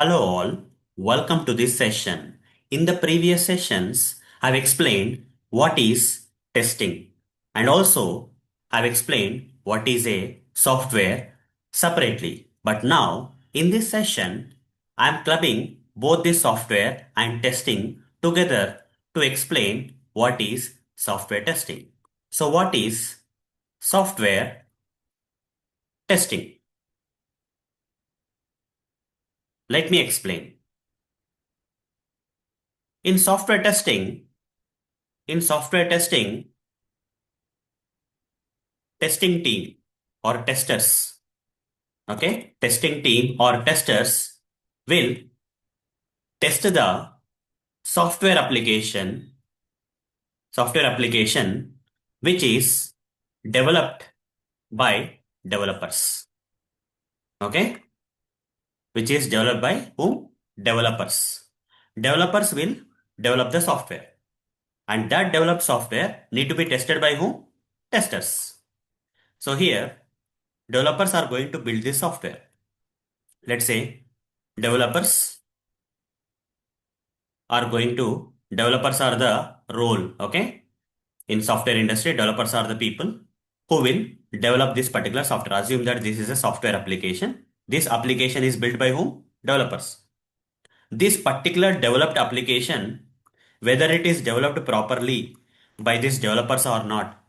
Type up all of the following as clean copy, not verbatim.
Hello all, welcome to this session. In the previous sessions, I've explained what is testing and also I've explained what is a software separately. But now in this session, I'm clubbing both the software and testing together to explain what is software testing. So what is software testing? Let me explain. In software testing, in software testing, testing team or testers, okay? Testing team or testers will test the software application, software application which is developed by developers, okay? Which is developed by whom? Developers. Developers will develop the software and that developed software need to be tested by whom? Testers. So here, developers are going to build this software. Let's say developers developers are the role, okay? In software industry, developers are the people who will develop this particular software. Assume that this is a software application. This application is built by whom? Developers. This particular developed application, whether it is developed properly by these developers or not,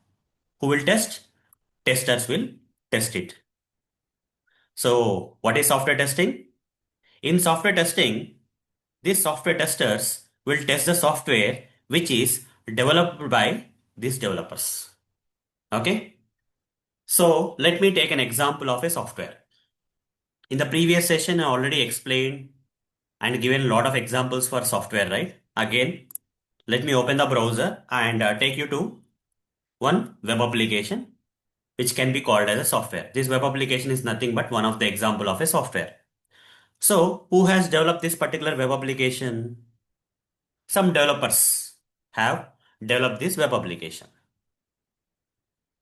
who will test? Testers will test it. So what is software testing? In software testing, these software testers will test the software which is developed by these developers. Okay. So let me take an example of a software. In the previous session, I already explained and given a lot of examples for software, right? Again, let me open the browser and take you to one web application which can be called as a software. This web application is nothing but one of the example of a software. So who has developed this particular web application? Some developers have developed this web application.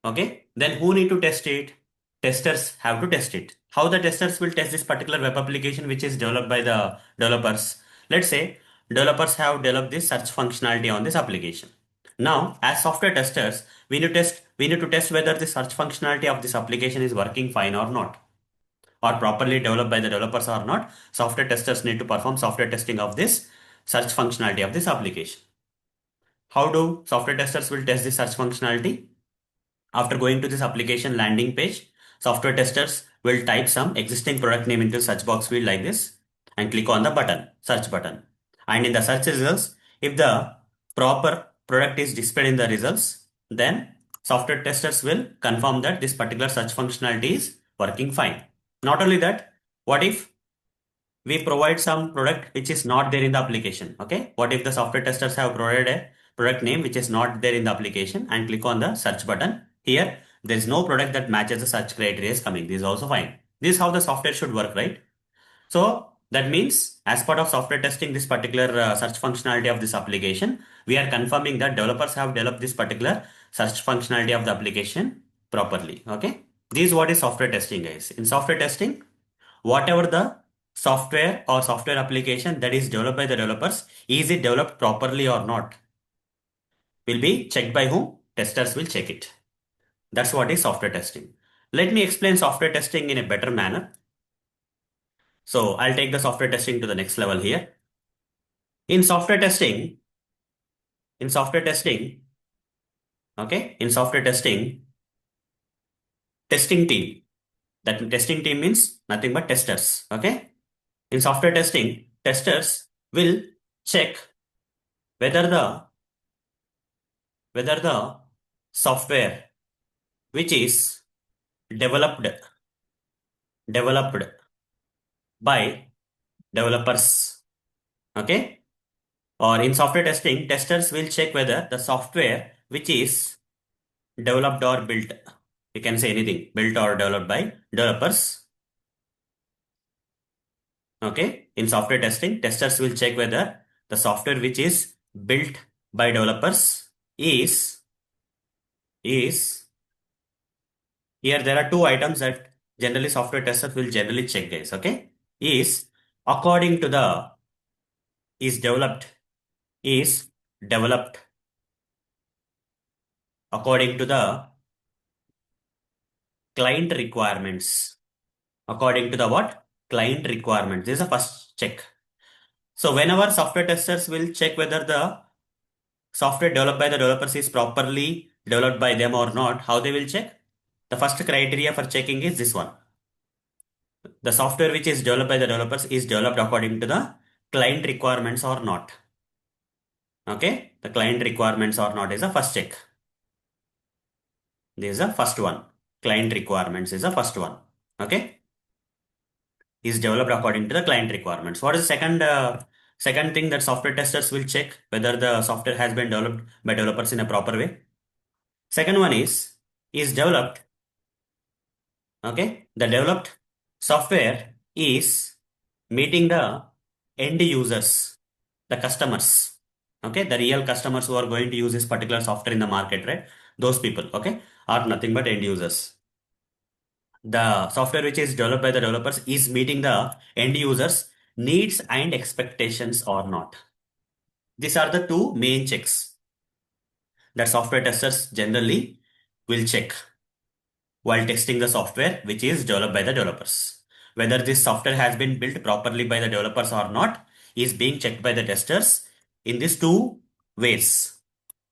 Okay, then who need to test it? Testers have to test it. How the testers will test this particular web application which is developed by the developers? Let's say developers have developed this search functionality on this application. Now, as software testers, we need to test whether the search functionality of this application is working fine or not, or properly developed by the developers or not. Software testers need to perform software testing of this search functionality of this application. How do software testers will test this search functionality? After going to this application landing page, software testers will type some existing product name into search box field like this and click on the button, search button. And in the search results, if the proper product is displayed in the results, then software testers will confirm that this particular search functionality is working fine. Not only that, what if we provide some product which is not there in the application? Okay, what if the software testers have provided a product name which is not there in the application and click on the search button? Here there is no product that matches the search criteria is coming. This is also fine. This is how the software should work, right? So that means as part of software testing this particular search functionality of this application, we are confirming that developers have developed this particular search functionality of the application properly. Okay, this is what is software testing, guys. In software testing, whatever the software or software application that is developed by the developers, is it developed properly or not, will be checked by whom? Testers will check it. That's what is software testing. Let me explain software testing in a better manner. So I'll take the software testing to the next level here. In software testing, in software testing, okay, in software testing, testing team, that testing team means nothing but testers, okay? In software testing, testers will check whether the software which is developed developed by developers, okay, or in software testing testers will check whether the software which is developed or built, you can say anything, built or developed by developers, okay. In software testing testers will check whether the software which is built by developers is here there are two items that generally software testers will generally check, guys, okay. Is according to the is developed according to the client requirements. According to the what? Client requirements. This is the first check. So whenever software testers will check whether the software developed by the developers is properly developed by them or not, how they will check? The first criteria for checking is this one. The software which is developed by the developers is developed according to the client requirements or not. Okay? The client requirements or not is the first check. This is the first one. Client requirements is the first one. Okay? Is developed according to the client requirements. What is the second thing that software testers will check whether the software has been developed by developers in a proper way? Second one is developed. Okay, the developed software is meeting the end users, the customers. Okay, the real customers who are going to use this particular software in the market, right? Those people, okay, are nothing but end users. The software which is developed by the developers is meeting the end users' needs and expectations or not. These are the two main checks that software testers generally will check while testing the software which is developed by the developers. Whether this software has been built properly by the developers or not is being checked by the testers in these two ways.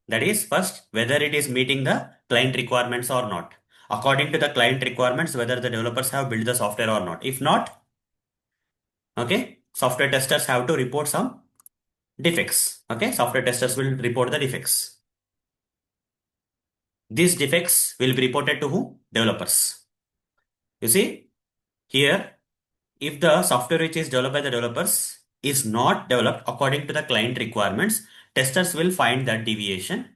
That is, first, whether it is meeting the client requirements or not. According to the client requirements, whether the developers have built the software or not. If not, okay, software testers have to report some defects. Okay, software testers will report the defects. These defects will be reported to who? Developers. You see, here, if the software which is developed by the developers is not developed according to the client requirements, testers will find that deviation.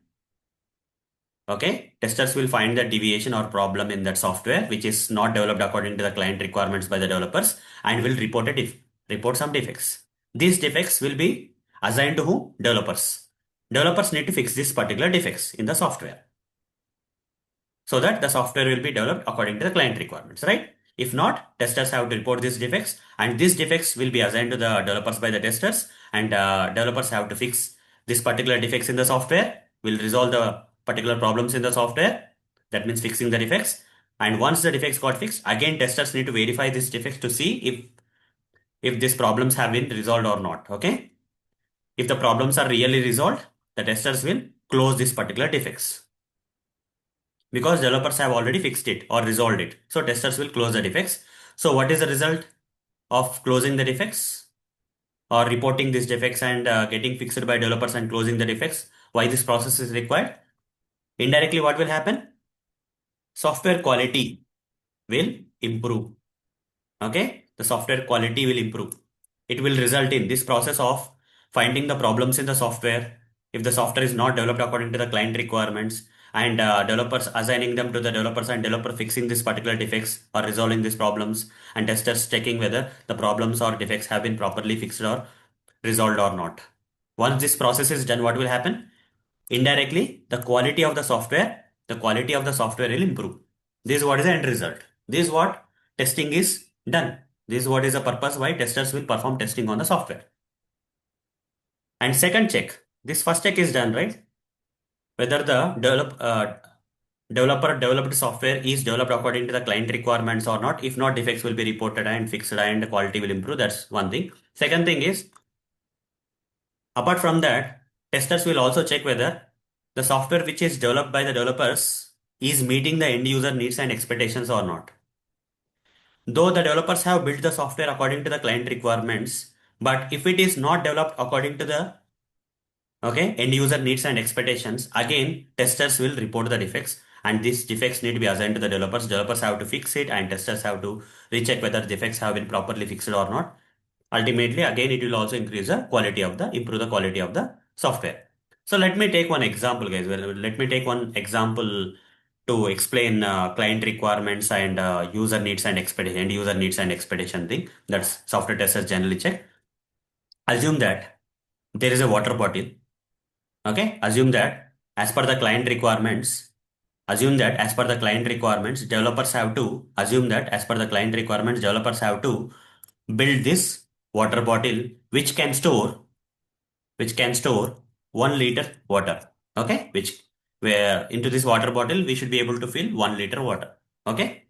Okay, testers will find that deviation or problem in that software which is not developed according to the client requirements by the developers and will report some defects. These defects will be assigned to who? Developers. Developers need to fix these particular defects in the software so that the software will be developed according to the client requirements, right? If not, testers have to report these defects and these defects will be assigned to the developers by the testers and developers have to fix this particular defects in the software, will resolve the particular problems in the software. That means fixing the defects. And once the defects got fixed, again testers need to verify these defects to see if these problems have been resolved or not. Okay. If the problems are really resolved, the testers will close these particular defects because developers have already fixed it or resolved it. So testers will close the defects. So what is the result of closing the defects or reporting these defects and getting fixed by developers and closing the defects? Why this process is required? Indirectly, what will happen? Software quality will improve. Okay, the software quality will improve. It will result in this process of finding the problems in the software. If the software is not developed according to the client requirements and developers assigning them to the developers and developer fixing these particular defects or resolving these problems and testers checking whether the problems or defects have been properly fixed or resolved or not. Once this process is done, what will happen? Indirectly, the quality of the software will improve. This is what is the end result. This is what testing is done. This is what is the purpose why testers will perform testing on the software. And second check, this first check is done, right? Whether the developer developed software is developed according to the client requirements or not. If not, defects will be reported and fixed and the quality will improve. That's one thing. Second thing is, apart from that, testers will also check whether the software which is developed by the developers is meeting the end user needs and expectations or not. Though the developers have built the software according to the client requirements, but if it is not developed according to the end user needs and expectations, again testers will report the defects and these defects need to be assigned to the developers. Developers have to fix it and testers have to recheck whether defects have been properly fixed or not. Ultimately, again, it will also improve the quality of the software. So let me take one example, guys. Well, let me take one example to explain client requirements and user needs and expectation, end user needs and expectation thing. That's software testers generally check. Assume that there is a water bottle. Okay. Assume that as per the client requirements, developers have to build this water bottle which can store 1 liter water. Okay, which where into this water bottle we should be able to fill 1 liter water. Okay,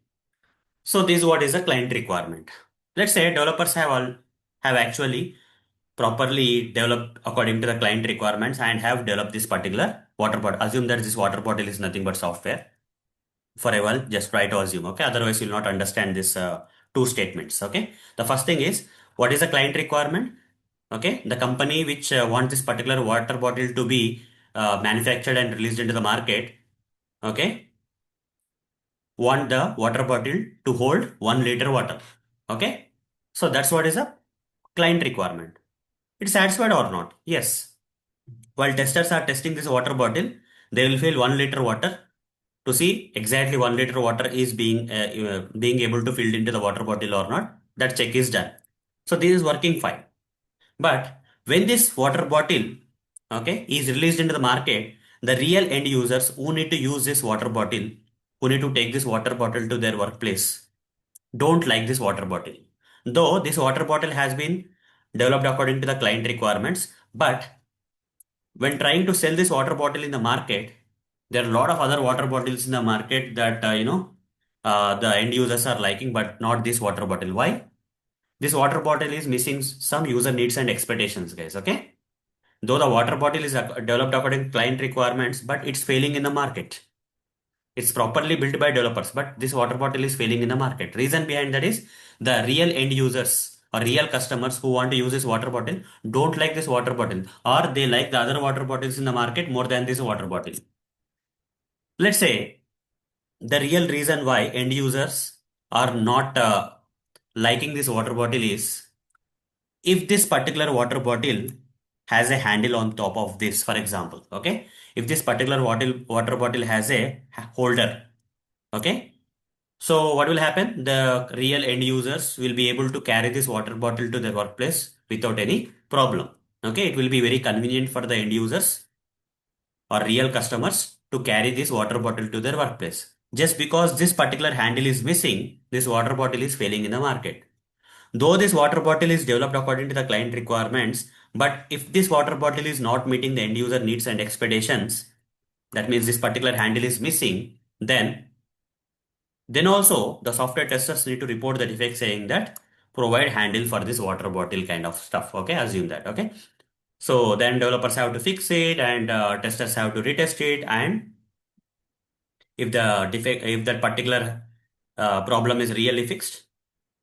so this is what is the client requirement. Let's say developers have actually properly developed according to the client requirements and have developed this particular water bottle. Assume that this water bottle is nothing but software. For a while, just try to assume. Okay, otherwise you'll not understand this two statements. Okay, the first thing is, what is the client requirement? Okay, the company which wants this particular water bottle to be manufactured and released into the market. Okay, want the water bottle to hold 1 liter water. Okay, so that's what is a client requirement. It's satisfied or not? Yes. While testers are testing this water bottle, they will fill 1 liter water to see exactly 1 liter water is being able to filled into the water bottle or not. That check is done. So this is working fine. But when this water bottle, okay, is released into the market, the real end users who need to use this water bottle, who need to take this water bottle to their workplace, don't like this water bottle. Though this water bottle has been developed according to the client requirements, but when trying to sell this water bottle in the market, there are a lot of other water bottles in the market that the end users are liking, but not this water bottle. Why? This water bottle is missing some user needs and expectations, guys. Okay, though the water bottle is developed according to client requirements, but it's failing in the market. It's properly built by developers, but this water bottle is failing in the market. Reason behind that is the real end users or real customers who want to use this water bottle don't like this water bottle, or they like the other water bottles in the market more than this water bottle. Let's say the real reason why end users are not liking this water bottle is, if this particular water bottle has a handle on top of this, for example. Okay, if this particular water bottle has a holder. Okay, so what will happen? The real end users will be able to carry this water bottle to their workplace without any problem. Okay, it will be very convenient for the end users or real customers to carry this water bottle to their workplace. Just because this particular handle is missing, this water bottle is failing in the market. Though this water bottle is developed according to the client requirements, but if this water bottle is not meeting the end user needs and expectations, that means this particular handle is missing, then also the software testers need to report the defect saying that provide handle for this water bottle kind of stuff. Okay, assume that. Okay, so then developers have to fix it and testers have to retest it, and if that particular problem is really fixed,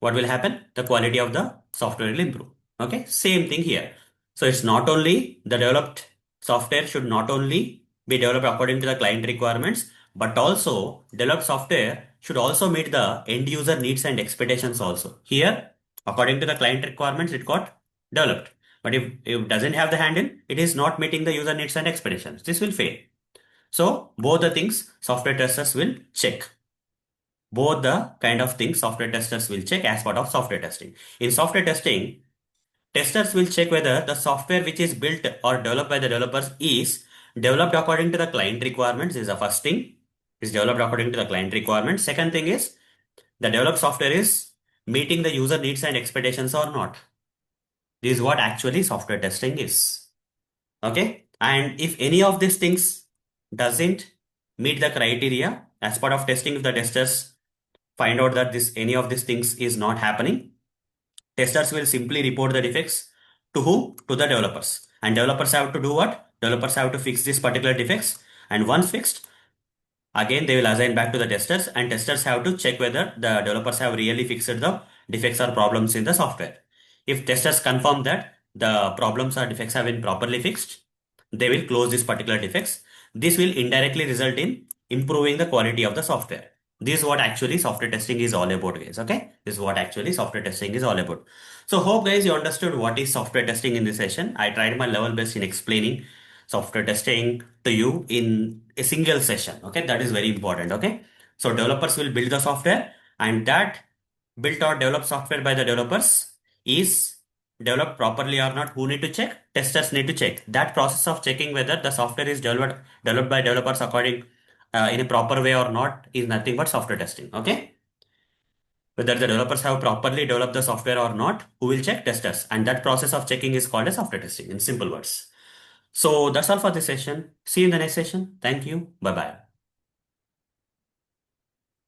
what will happen? The quality of the software will improve. Okay, same thing here. So it's not only the developed software should not only be developed according to the client requirements, but also developed software should also meet the end user needs and expectations also. Here, according to the client requirements, it got developed. But if it doesn't have the handle, it is not meeting the user needs and expectations. This will fail. So both the things software testers will check. Both the kind of things software testers will check as part of software testing. In software testing, testers will check whether the software which is built or developed by the developers is developed according to the client requirements. This is the first thing. Is developed according to the client requirements. Second thing is the developed software is meeting the user needs and expectations or not. This is what actually software testing is. Okay. And if any of these things doesn't meet the criteria as part of testing, if the testers find out that this any of these things is not happening, testers will simply report the defects to who? To the developers. And developers have to do what? Developers have to fix these particular defects. And once fixed, again they will assign back to the testers, and testers have to check whether the developers have really fixed the defects or problems in the software. If testers confirm that the problems or defects have been properly fixed, they will close these particular defects. This will indirectly result in improving the quality of the software. This is what actually software testing is all about, guys. Okay, this is what actually software testing is all about. So hope guys you understood what is software testing in this session. I tried my level best in explaining software testing to you in a single session. Okay, that is very important. Okay, so developers will build the software, and that built or developed software by the developers is developed properly or not. Who need to check? Testers need to check. That process of checking whether the software is developed by developers according in a proper way or not is nothing but software testing. Okay, whether the developers have properly developed the software or not. Who will check? Testers. And that process of checking is called as software testing in simple words. So that's all for this session. See you in the next session. Thank you. Bye bye.